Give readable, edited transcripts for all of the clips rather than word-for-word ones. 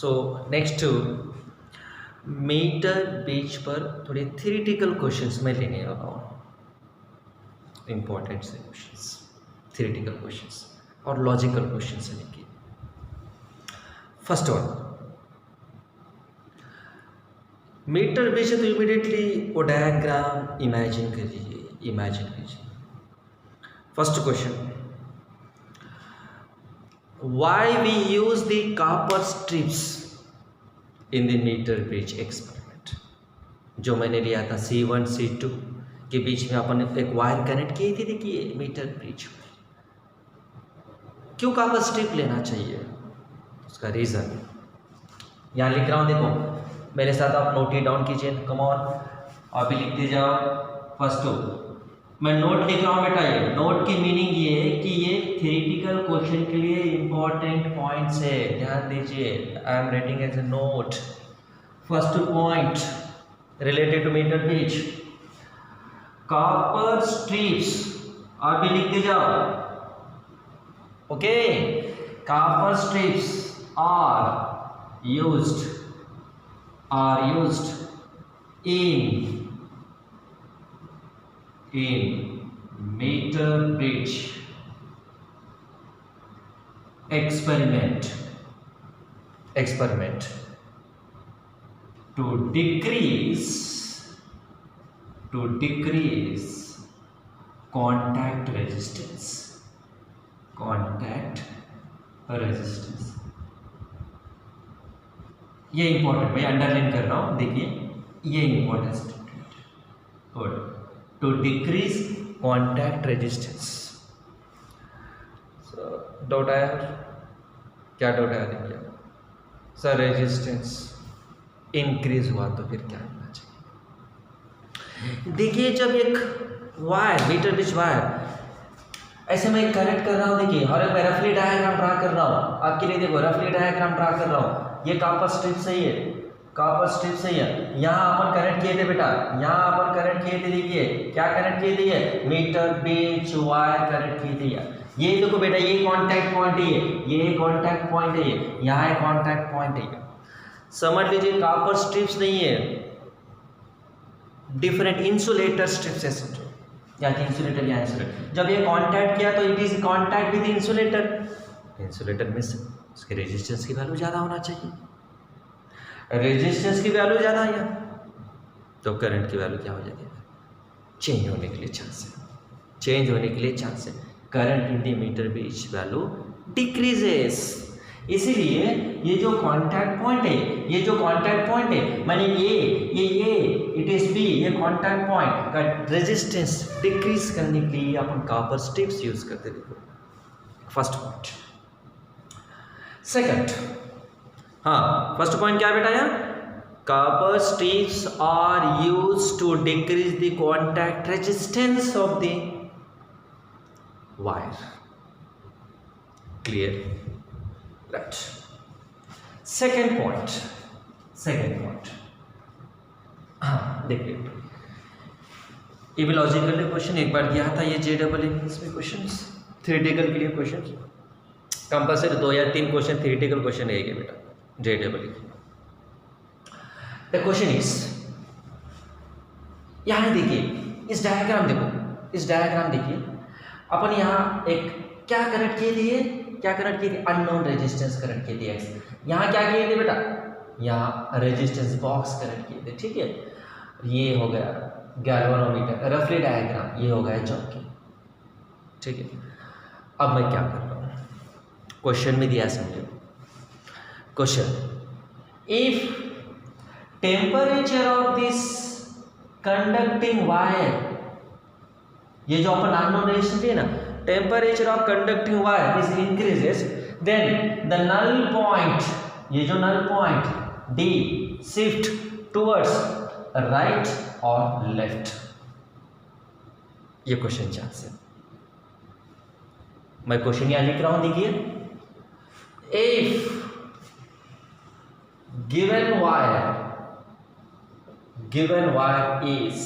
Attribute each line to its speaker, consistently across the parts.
Speaker 1: So next metre बीच पर थोड़े theoretical questions में लेने वाला हूँ, इंपॉर्टेंट से क्वेश्चंस, थ्योरेटिकल क्वेश्चंस और लॉजिकल क्वेश्चंस लेंगे। फर्स्ट वन, मीटर बीच है तो इमीडिएटली वो डायग्राम इमेजिन कीजिए। First question, why we use the copper strips in the meter bridge experiment। जो मैंने लिया था C1 C2 के बीच में अपन एक वायर कनेक्ट की थी, देखिए मीटर ब्रिज पर क्यों कॉपर स्ट्रिप लेना चाहिए, उसका रीजन यहाँ लिख रहा हूँ, देखो मेरे साथ आप नोट इट डाउन कीजिए, कम ऑन आप भी लिखते जाओ। फर्स्ट मैं नोट लिख रहा हूँ बेटा, ये नोट की मीनिंग ये है कि ये थ्योरेटिकल क्वेश्चन के लिए इंपॉर्टेंट पॉइंट्स है, ध्यान दीजिए। I am writing as a note. First point related to meter bridge, copper strips, आप भी लिखते जाओ। Okay, copper strips are used in meter bridge experiment to decrease contact resistance। ये इंपॉर्टेंट, मैं अंडरलाइन कर रहा हूं, देखिए ये important statement. Good, to decrease contact resistance. Doubt आया, क्या डाउट आया? देखिए सर रेजिस्टेंस इंक्रीज हुआ तो फिर क्या होना चाहिए? देखिए जब एक वायर, मीटर ब्रिज वायर ऐसे मैं कनेक्ट कर रहा हूँ, देखिए और मैं रफली डायग्राम ड्रा कर रहा हूँ आपके लिए, देखो रफली डायग्राम ड्रा कर रहा हूँ, ये कॉपर स्ट्रिप सही है, कॉपर स्ट्रिप सही है। यहाँ अपन कनेक्ट किए थे बेटा, यहाँ अपन कनेक्ट किए थे, देखिए क्या कनेक्ट किए थे, मीटर ब्रिज वायर कनेक्ट किए थे। ये देखो बेटा, ये कांटेक्ट पॉइंट है, ये कांटेक्ट पॉइंट है, यहाँ है कांटेक्ट पॉइंट है। समझ लीजिए कॉपर स्ट्रिप्स नहीं है, डिफरेंट इंसुलेटर स्ट्रिप्स है, समझो यहाँ की इंसुलेटर, यहाँ इंसुलेटर। जब ये कांटेक्ट किया तो it is contact with insulator में उसके रेजिस्टेंस की वैल्यू ज़्यादा होना चाहिए, रेजिस्टेंस की वैल्यू ज़्यादा है तो करंट की वैल्यू क्या हो जाती है, चेंज होने के लिए चांस है, current in the meter bridge value decreases. इसीलिए ये जो कांटेक्ट पॉइंट है, माने ये इट इज बी, ये कांटेक्ट पॉइंट का रेजिस्टेंस डिक्रीज करने के लिए अपन कॉपर स्ट्रिप्स यूज करते, देखो फर्स्ट पॉइंट। सेकंड, हाँ फर्स्ट पॉइंट क्या बेटा, यहाँ copper strips are used to decrease the contact resistance of the wire. Clear? Right. Second point, हाँ देखिए ये भी लॉजिकल क्वेश्चन एक बार किया था, ये JEE इसमें क्वेश्चंस थ्योरेटिकल के लिए क्वेश्चन कंपल्सरी 2 या 3 क्वेश्चन थ्योरेटिकल क्वेश्चन है बेटा JEE। द क्वेश्चन इज, यहाँ देखिए इस डायग्राम देखिए, अपन यहाँ एक क्या कनेक्ट किए थे, अननोन रेजिस्टेंस कनेक्ट किए थे। यहाँ क्या किए थे बेटा, यहाँ रेजिस्टेंस बॉक्स कनेक्ट किए थे, ठीक है। ये हो गया गैल्वेनोमीटर, रफली डायग्राम, ये हो गया चौकी, ठीक है। अब मैं क्या कर रहा हूँ, क्वेश्चन में दिया समझो, question, if temperature of this conducting wire, ये जो अपन अननोन रेजिस्टेंस है ना, temperature of conducting wire is increases, then the null point, ये जो null point D shift towards right और लेफ्ट। ये क्वेश्चन चांस है, मैं क्वेश्चन यहां लिख रहा हूं, देखिए if given wire is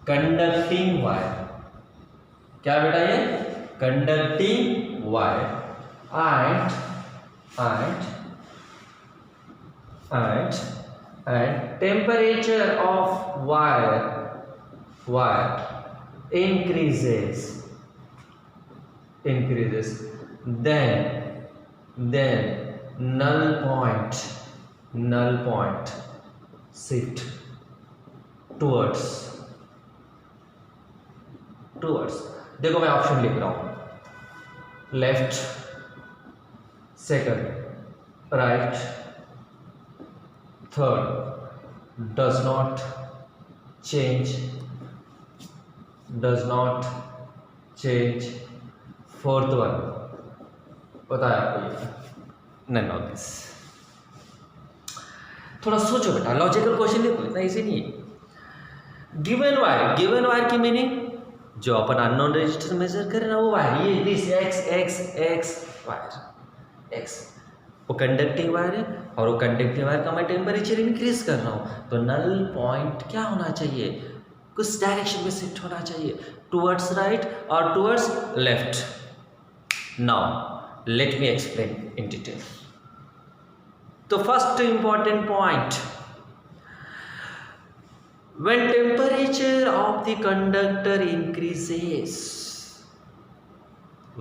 Speaker 1: conducting wire, क्या बेटा ये conducting wire and and temperature of wire increases, then null point shift towards, देखो मैं ऑप्शन लिख रहा हूं, left, second, right, third, does not change, fourth one पता है आपको ये, नन ऑफ दिस। थोड़ा सोचो बेटा, लॉजिकल क्वेश्चन देखो, इतना इजी नहीं है। गिवन वायर की मीनिंग, जो अपन अननोन रेजिस्टेंस मेजर कर रहे हैं ना वो वायर, ये दिस एक्स वायर, एक्स वो कंडक्टिंग वायर है, और वो कंडक्टिंग वायर का मैं टेम्परेचर इंक्रीज कर रहा हूँ, तो नल पॉइंट क्या होना चाहिए, कुछ डायरेक्शन में शिफ्ट होना चाहिए, टुवर्ड्स राइट और towards left. Now let me explain in detail. तो first important point, when temperature of the conductor increases,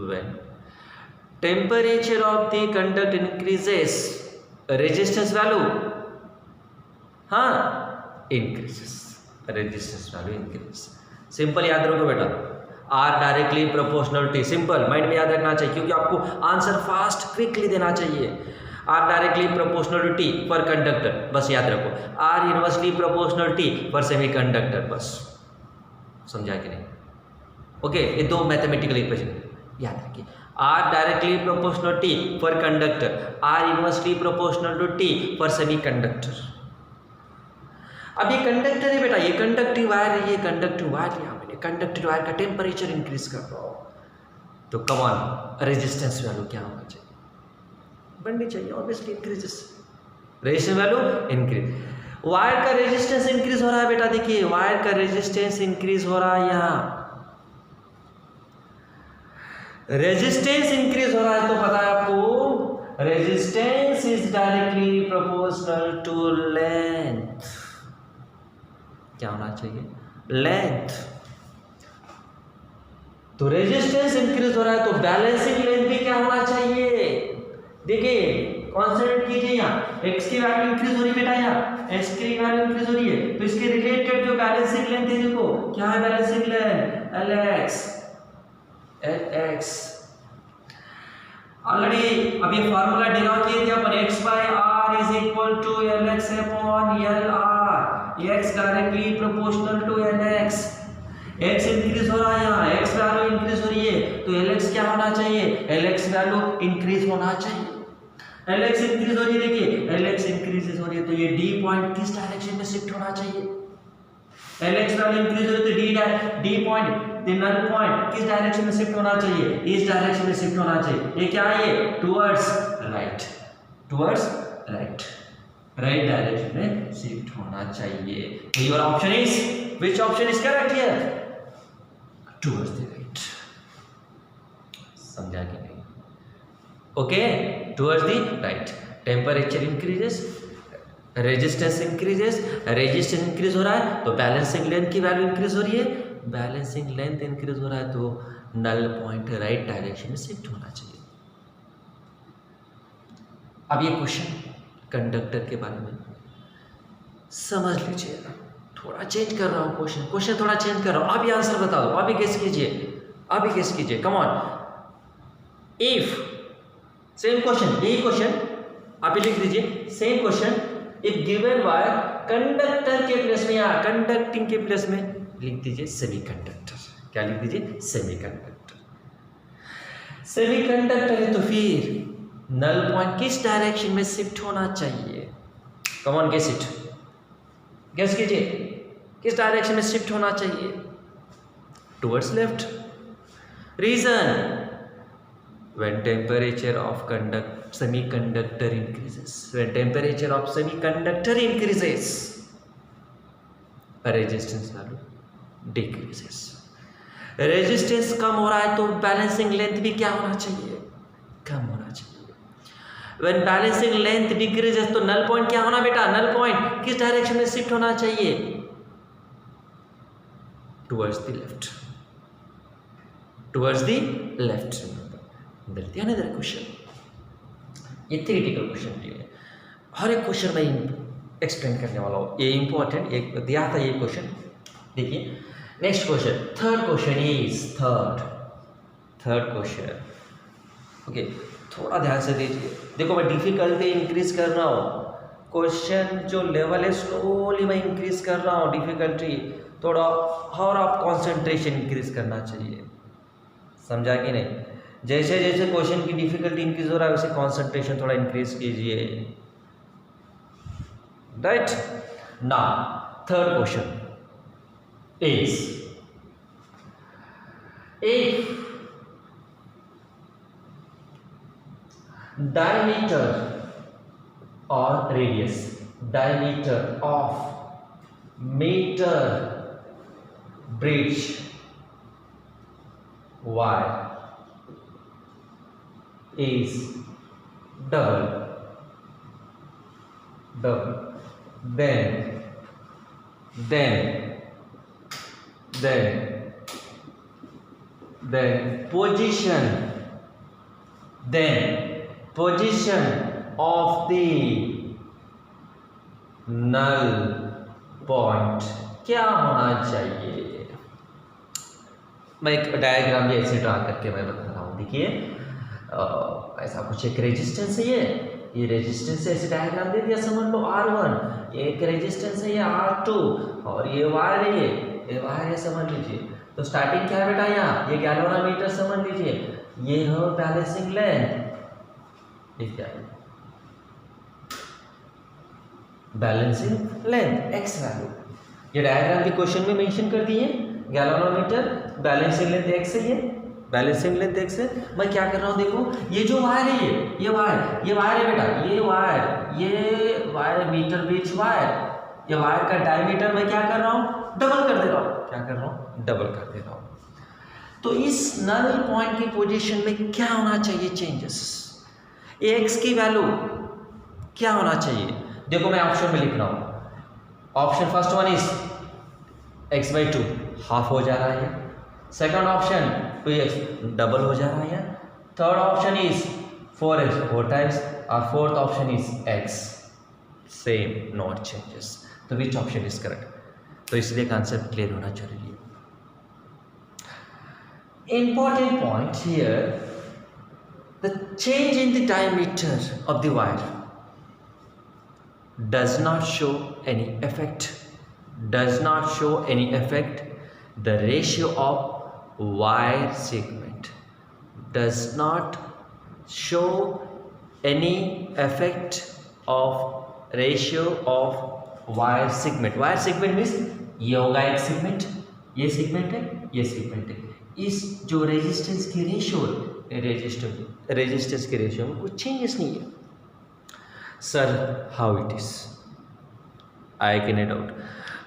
Speaker 1: when temperature of the conductor increases, resistance value increases, resistance value increases। Simple याद रखो बेटा, R directly proportional T, simple mind में याद रखना चाहिए, क्योंकि आपको आंसर फास्ट क्विकली देना चाहिए। R directly proportional to T for conductor, बस याद रखो, R inversely proportional T for semiconductor, बस समझा कि नहीं? ओके, ये दो मैथमेटिकल इक्वेशन याद रखिए, R directly proportional T for conductor, R inversely proportional to T for semiconductor. अब ये कंडक्टर है बेटा, ये कंडक्टिंग वायर है, ये कंडक्टिंग वायर यहाँ मैंने कंडक्टिंग वायर का टेम्परेचर इंक्रीज कर रहा हूँ, तो कम ऑन रेजिस्टेंस वैल्यू क्या होना चाहिए, बढ़नी चाहिए, obviously increases, resistance value increase. Wire का रेजिस्टेंस इंक्रीज हो रहा है बेटा, देखिए वायर का रेजिस्टेंस इंक्रीज हो रहा है, यहाँ रेजिस्टेंस इंक्रीज हो रहा है, तो पता है आपको resistance is directly proportional to length, क्या होना चाहिए, लेंथ। तो रेजिस्टेंस इंक्रीज हो रहा है, तो बैलेंसिंग लेंथ भी क्या होना चाहिए, देखिए कॉन्सेंट्रेट कीजिए, यहाँ एक्स की वैल्यू इंक्रीज हो रही है बेटा, यहाँ एक्स की वैल्यू इंक्रीज हो रही है, तो इसके रिलेटेड जो बैलेंसिंग लेंथ है, देखो क्या है balancing length, L X. Already अभी फॉर्मूला डिराइव किए थे अपन, X by R is equal to L X upon L R, X directly proportional to L X. X increase हो रहा है, यहाँ एक्स वैल्यू इंक्रीज हो रही है, तो एल एक्स क्या होना चाहिए, एल एक्स वैल्यू इंक्रीज होना चाहिए। एल एक्स इंक्रीज हो रही है, देखिए एल एक्स इंक्रीज हो रही है, तो ये डी पॉइंट किस डायरेक्शन में शिफ्ट होना चाहिए, एल एक्स वैल्यू इंक्रीज हो रही है, तो डी पॉइंट नल पॉइंट किस डायरेक्शन में शिफ्ट होना चाहिए, इस डायरेक्शन में शिफ्ट होना चाहिए। ये क्या है, ये टुवर्ड्स राइट, राइट डायरेक्शन में शिफ्ट होना चाहिए। तो your option is, which option is correct here, towards the right. समझा कि नहीं? Okay, towards the right, temperature increases, resistance increases, resistance increase हो रहा है, तो बैलेंसिंग लेंथ की वैल्यू इंक्रीज हो रही है, बैलेंसिंग लेंथ इंक्रीज हो रहा है, तो नल पॉइंट राइट डायरेक्शन में शिफ्ट होना चाहिए। अब ये क्वेश्चन कंडक्टर के बारे में समझ लीजिए, थोड़ा चेंज कर रहा हूँ क्वेश्चन थोड़ा चेंज कर रहा हूँ, अभी आंसर बता दो, अभी गेस कीजिए, come on. If same question, यही क्वेश्चन आप लिख दीजिए, same question, if given wire conductor के प्लेस में, या कंडक्टिंग के प्लेस में लिख दीजिए सेमीकंडक्टर, क्या लिख दीजिए, सेमीकंडक्टर है, तो फिर नल पॉइंट किस डायरेक्शन में शिफ्ट होना चाहिए, come on guess it, guess कीजिए, किस डायरेक्शन में शिफ्ट होना चाहिए, towards left. Reason, when temperature of semiconductor increases, resistance value decreases। Resistance कम हो रहा है, तो बैलेंसिंग लेंथ भी क्या होना चाहिए, कम होना चाहिए। व्हेन बैलेंसिंग लेंथ डिक्रीजेस, तो नल पॉइंट क्या होना बेटा, नल पॉइंट किस डायरेक्शन में शिफ्ट होना चाहिए, towards the left, towards the left. ध्यान है क्वेश्चन, ये थ्योरेटिकल क्वेश्चन है, हर एक क्वेश्चन में एक्सप्लेन करने वाला हूँ, ये इंपॉर्टेंट एक दिया था ये क्वेश्चन। देखिए next question, third question is third question. Okay, थोड़ा ध्यान से दीजिए, देखो मैं डिफिकल्टी इंक्रीज कर रहा हूँ, क्वेश्चन जो लेवल है स्लोली मैं इंक्रीज कर रहा हूँ डिफिकल्टी थोड़ा, और आप कंसंट्रेशन इंक्रीज करना चाहिए, समझा कि नहीं। जैसे जैसे क्वेश्चन की डिफिकल्टी इंक्रीज हो रहा है वैसे कंसंट्रेशन थोड़ा इंक्रीज कीजिए, right. Now third question is, if diameter or radius, diameter of meter bridge wire is double, then position of the null point क्या होना चाहिए। मैं एक डायग्राम भी ऐसे ड्रा करके मैं बता रहा हूँ। देखिए ऐसा कुछ एक रेजिस्टेंस है, ये रेजिस्टेंस ऐसे डायग्राम दे दिया, समझ लो R1, एक रेजिस्टेंस है ये R2 और ये वायर है, ये वायर है, समझ लीजिए। तो स्टार्टिंग क्या है बेटा, यहाँ ये गैल्वेनोमीटर समझ लीजिए, ये है balancing length, balancing length x value, ये डायग्राम के क्वेश्चन में मेंशन कर दिए, गैल्वेनोमीटर बैलेंसिंग लेंथ x है, ये बैलेंसिंग लेंथ x है। मैं क्या कर रहा हूँ, देखो ये जो वायर है, ये वायर है बेटा, ये वायर मीटर ब्रिज वायर, ये वायर का डायमीटर मैं क्या कर रहा हूँ, डबल कर दे रहा हूँ, क्या कर रहा हूँ, डबल कर दे रहा हूँ। तो इस नल पॉइंट की पोजीशन में क्या होना चाहिए चेंजेस, x की वैल्यू क्या होना चाहिए। देखो मैं ऑप्शन में लिख रहा हूँ, option first one is x/2 half हो जा रहा है, सेकंड ऑप्शन 2x डबल हो जा रहा है, third option is 4x 4 times और fourth option is x same not changes. तो विच ऑप्शन इज करेक्ट, तो इसलिए कॉन्सेप्ट क्लियर होना जरूरी है। Important point here, the change in the diameter of the wire does not show any effect, the ratio of wire segment does not show any effect of ratio of wire segment means ये होगा एक segment, ये segment है, ये segment है, इस जो resistance की रेशियो रेजिस्टेंस के रेशियो में कुछ चेंजेस नहीं है। Sir how it is, I can doubt.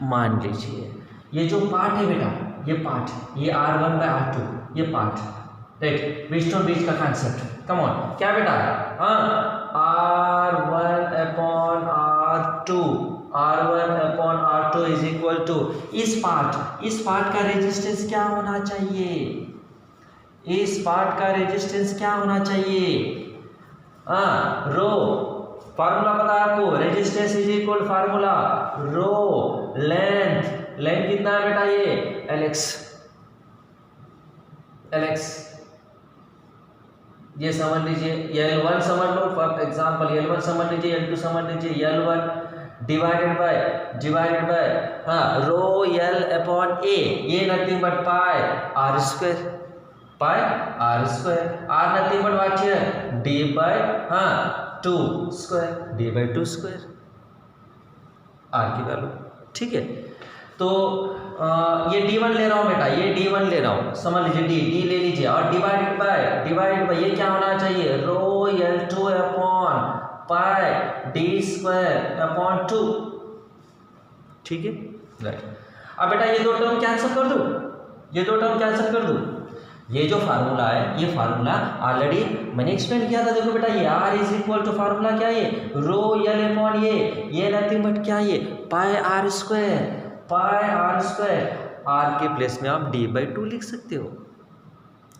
Speaker 1: मान लीजिए ये जो पार्ट है बेटा, ये पार्ट, ये R1/R2, ये पार्ट, राइट, व्हीटस्टोन ब्रिज का कॉन्सेप्ट, कम ऑन, क्या बेटा, R1/R2 इज इक्वल टू इस पार्ट का रेजिस्टेंस क्या होना चाहिए, इस पार्ट का रेजिस्टेंस क्या होना चाहिए, रो, फार्मूला पता है आपको, resistance is equal formula rho length कितना है बेटा, ये LX, ये समझ लीजिए, L1 समझ लो, फॉर एग्जांपल L1 समझ लीजिए, L2 समझ लीजिए, L1 divided by rho L upon A, ये nothing but pi R square, R nothing but what here D/2 square, R की वैल्यू, ठीक है। तो ये D1 ले रहा हूँ बेटा, ये D1 ले रहा हूँ, समझ लीजिए D ले लीजिए, और डिवाइडेड बाय ये क्या होना चाहिए, रो L2 अपॉन पाई D/2, ठीक है, राइट। अब बेटा ये दो टर्म कैंसिल कर दूँ, ये जो फार्मूला है, ये फार्मूला ऑलरेडी मैंने एक्सप्लेन किया था। देखो बेटा, ये R is equal to formula क्या है, रो एल अपॉन ये नथिंग बट क्या है, pi R square, pi R square. R के प्लेस में आप d/2 लिख सकते हो।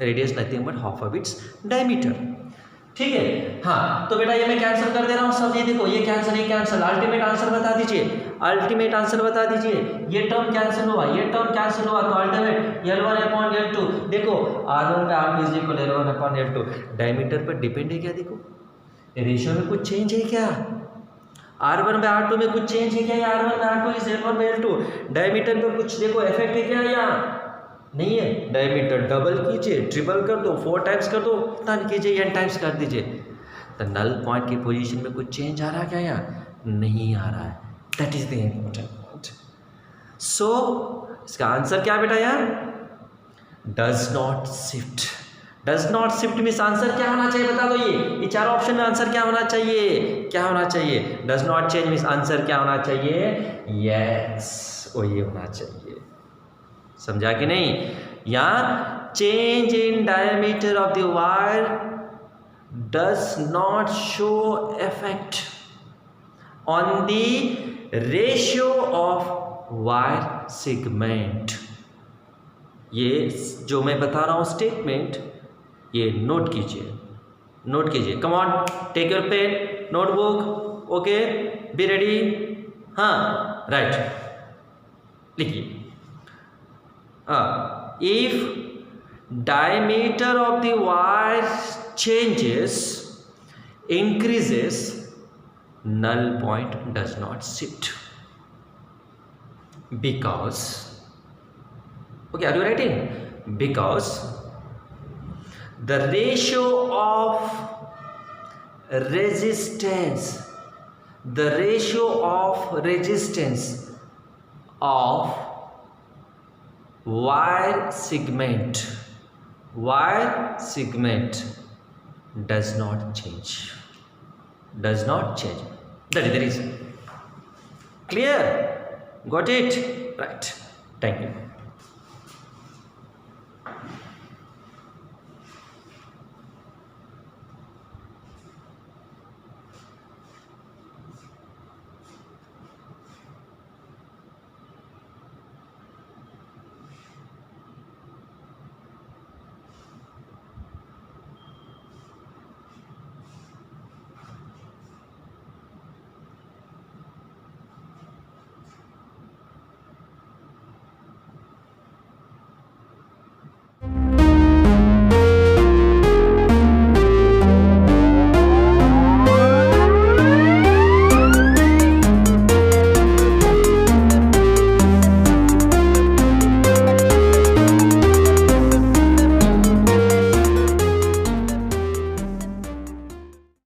Speaker 1: Radius nothing but half of its diameter. ठीक है, हाँ, तो बेटा ये मैं कैंसिल कर दे रहा हूँ सब। ये देखो, ये कैंसिल, ये कैंसिल। अल्टीमेट आंसर बता दीजिए, अल्टीमेट आंसर बता दीजिए। ये टर्म कैंसिल हुआ, ये टर्म कैंसिल हुआ, तो अल्टीमेट L1 अपॉन L2। देखो R1 पे R2 is equal L1 upon L2। Diameter पर डिपेंड है क्या? देखो रेशियो में कुछ चेंज है क्या? R1 पे R2 में कुछ चेंज है क्या? या R1 पे R2 इज L1 पे L2। डायमीटर पे कुछ देखो इफेक्ट है क्या? यहाँ नहीं है। डायमीटर डबल कीजिए, ट्रिपल कर दो, 4 टाइम्स कर दो, टर्न कीजिए, n टाइम्स कर दीजिए। तो नल पॉइंट की पोजीशन में कुछ चेंज आ रहा है क्या? यहाँ नहीं आ रहा है। That is the important point. So इसका आंसर क्या बेटा? यार does not shift. Does not shift means answer क्या होना चाहिए? बता दो। ये चार ऑप्शन में आंसर क्या होना चाहिए? क्या होना चाहिए? Does not change means answer क्या होना चाहिए? यस, वो ये होना चाहिए। समझा कि नहीं? यहाँ change in diameter of the wire does not show effect on the ratio of wire segment. ये जो मैं बता रहा हूँ स्टेटमेंट, ये नोट कीजिए, नोट कीजिए। Come on, take your pen, notebook, okay, be ready. हाँ, राइट, लिखिए। If diameter of the wire changes, increases, null point does not shift because, okay, are you writing? Because the ratio of resistance, the ratio of resistance of wire segment does not change, does not change. That is the reason. Clear? Got it? Right. Thank you.